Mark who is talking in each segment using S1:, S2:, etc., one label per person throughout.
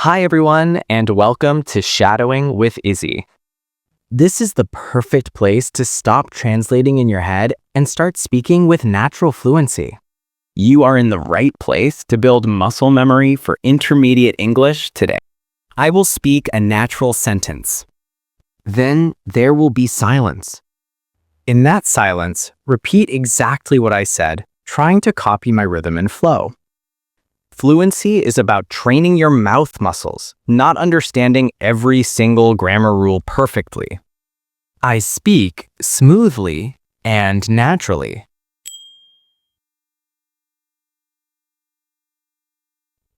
S1: Hi, everyone, and welcome to Shadowing with Izzy. This is the perfect place to stop translating in your head and start speaking with natural fluency. You are in the right place to build muscle memory for intermediate English today. I will speak a natural sentence. Then there will be silence. In that silence, repeat exactly what I said, trying to copy my rhythm and flow. Fluency is about training your mouth muscles, not understanding every single grammar rule perfectly. I speak smoothly and naturally.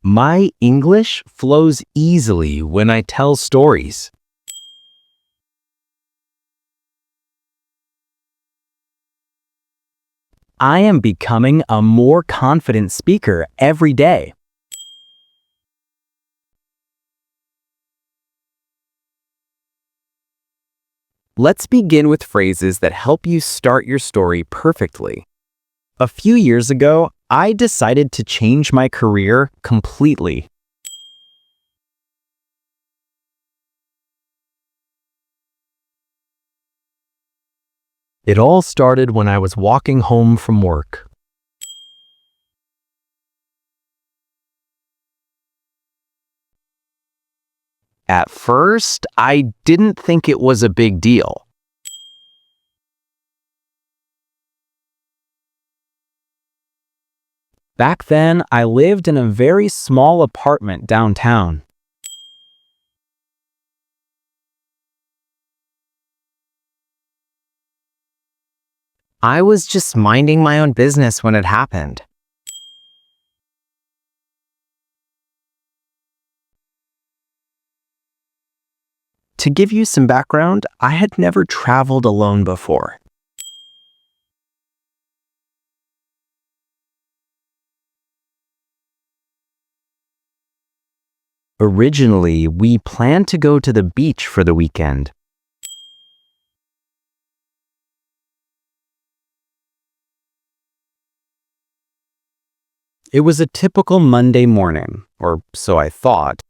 S1: My English flows easily when I tell stories. I am becoming a more confident speaker every day. Let's begin with phrases that help you start your story perfectly. A few years ago, I decided to change my career completely. It all started when I was walking home from work. At first, I didn't think it was a big deal. Back then, I lived in a very small apartment downtown. I was just minding my own business when it happened. To give you some background, I had never traveled alone before. Originally, we planned to go to the beach for the weekend. It was a typical Monday morning, or so I thought.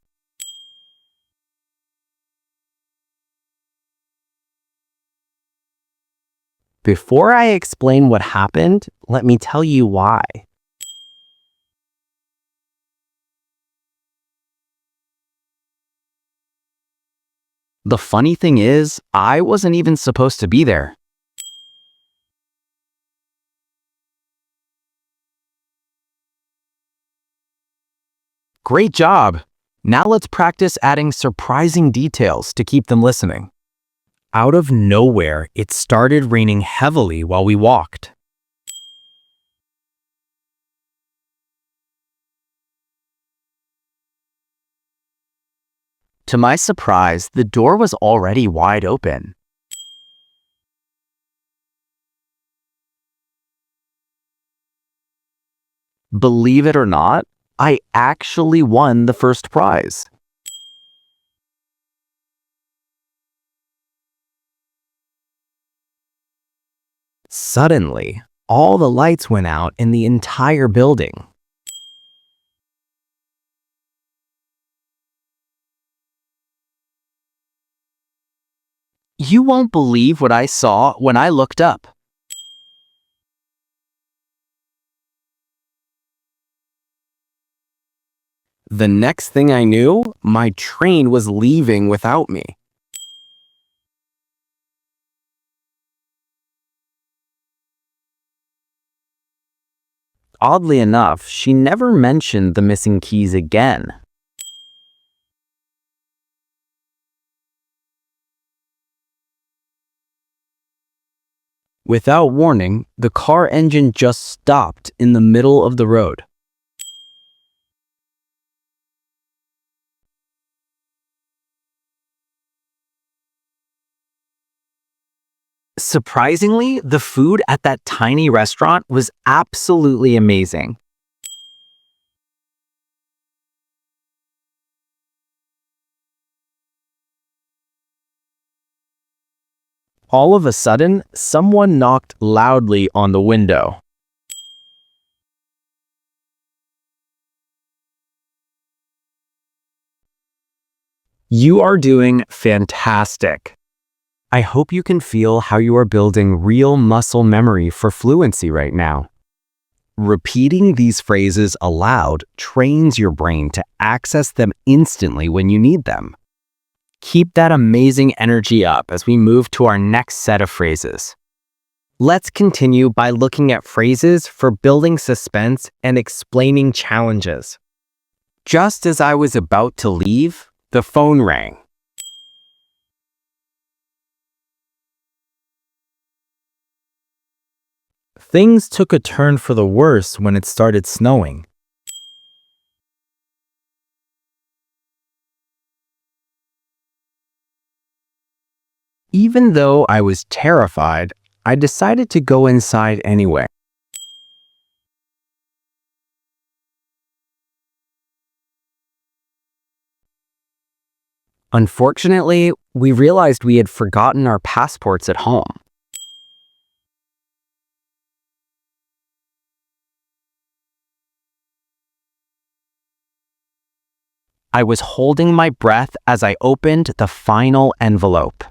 S1: Before I explain what happened, let me tell you why. The funny thing is, I wasn't even supposed to be there. Great job! Now let's practice adding surprising details to keep them listening. Out of nowhere, it started raining heavily while we walked. To my surprise, the door was already wide open. Believe it or not, I actually won the first prize. Suddenly, all the lights went out in the entire building. You won't believe what I saw when I looked up. The next thing I knew, my train was leaving without me. Oddly enough, she never mentioned the missing keys again. Without warning, the car engine just stopped in the middle of the road. Surprisingly, the food at that tiny restaurant was absolutely amazing. All of a sudden, someone knocked loudly on the window. You are doing fantastic. I hope you can feel how you are building real muscle memory for fluency right now. Repeating these phrases aloud trains your brain to access them instantly when you need them. Keep that amazing energy up as we move to our next set of phrases. Let's continue by looking at phrases for building suspense and explaining challenges. Just as I was about to leave, the phone rang. Things took a turn for the worse when it started snowing. Even though I was terrified, I decided to go inside anyway. Unfortunately, we realized we had forgotten our passports at home. I was holding my breath as I opened the final envelope.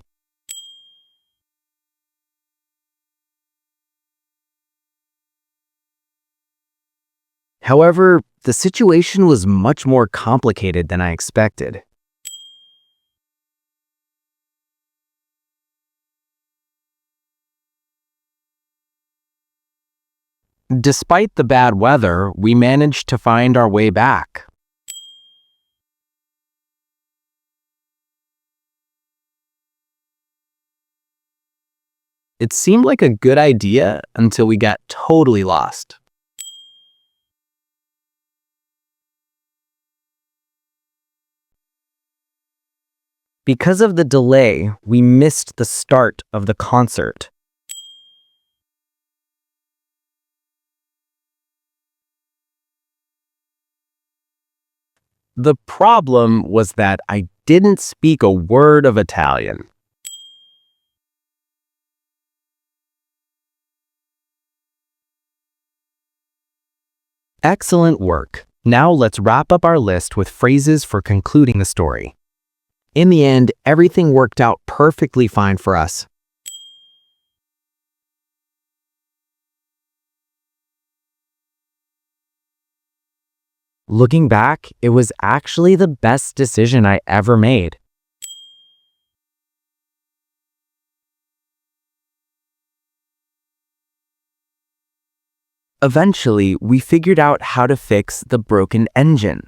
S1: However, the situation was much more complicated than I expected. Despite the bad weather, we managed to find our way back. It seemed like a good idea until we got totally lost. Because of the delay, we missed the start of the concert. The problem was that I didn't speak a word of Italian. Excellent work. Now let's wrap up our list with phrases for concluding the story. In the end, everything worked out perfectly fine for us. Looking back, it was actually the best decision I ever made. Eventually, we figured out how to fix the broken engine.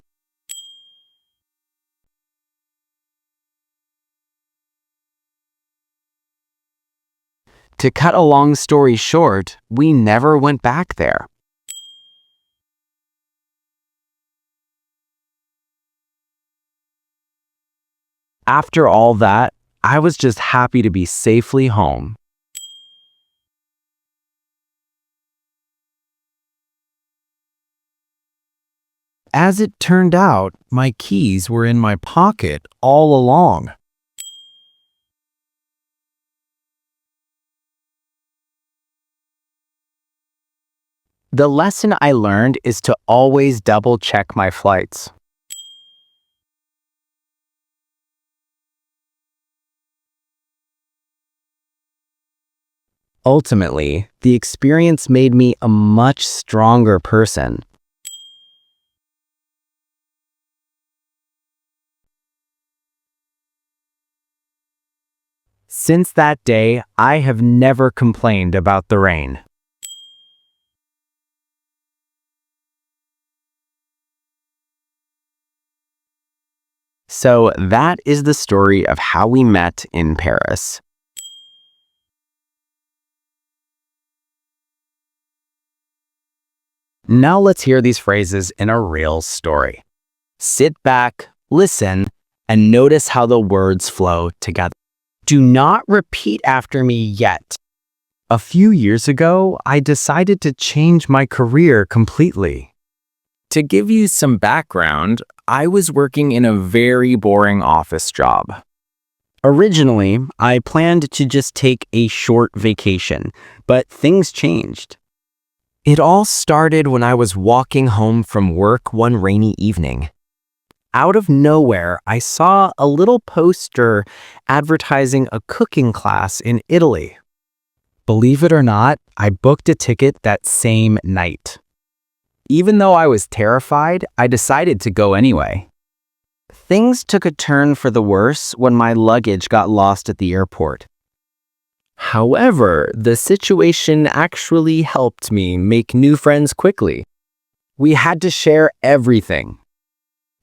S1: To cut a long story short, we never went back there. After all that, I was just happy to be safely home. As it turned out, my keys were in my pocket all along. The lesson I learned is to always double-check my flights. Ultimately, the experience made me a much stronger person. Since that day, I have never complained about the rain. So that is the story of how we met in Paris. Now let's hear these phrases in a real story. Sit back, listen, and notice how the words flow together. Do not repeat after me yet. A few years ago, I decided to change my career completely. To give you some background, I was working in a very boring office job. Originally, I planned to just take a short vacation, but things changed. It all started when I was walking home from work one rainy evening. out of nowhere, I saw a little poster advertising a cooking class in Italy. Believe it or not, I booked a ticket that same night. Even though I was terrified, I decided to go anyway. Things took a turn for the worse when my luggage got lost at the airport. However, the situation actually helped me make new friends quickly. We had to share everything.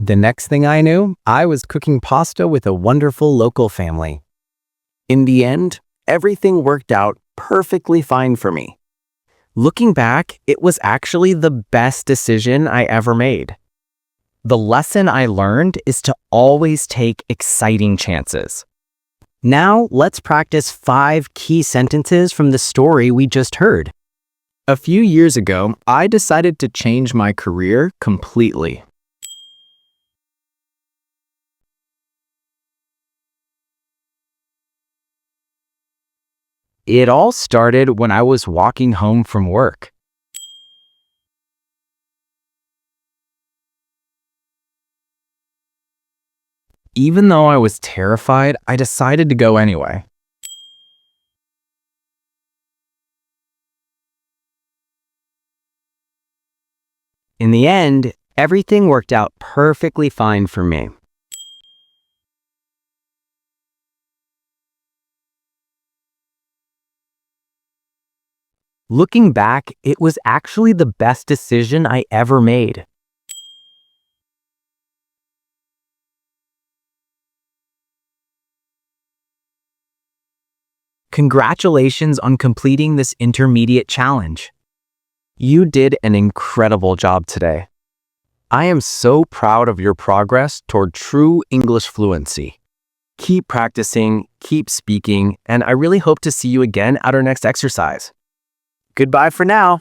S1: The next thing I knew, I was cooking pasta with a wonderful local family. In the end, everything worked out perfectly fine for me. Looking back, it was actually the best decision I ever made. The lesson I learned is to always take exciting chances. Now, let's practice 5 key sentences from the story we just heard. A few years ago, I decided to change my career completely. It all started when I was walking home from work. Even though I was terrified, I decided to go anyway. In the end, everything worked out perfectly fine for me. Looking back, it was actually the best decision I ever made. Congratulations on completing this intermediate challenge. You did an incredible job today. I am so proud of your progress toward true English fluency. Keep practicing, keep speaking, and I really hope to see you again at our next exercise. Goodbye for now.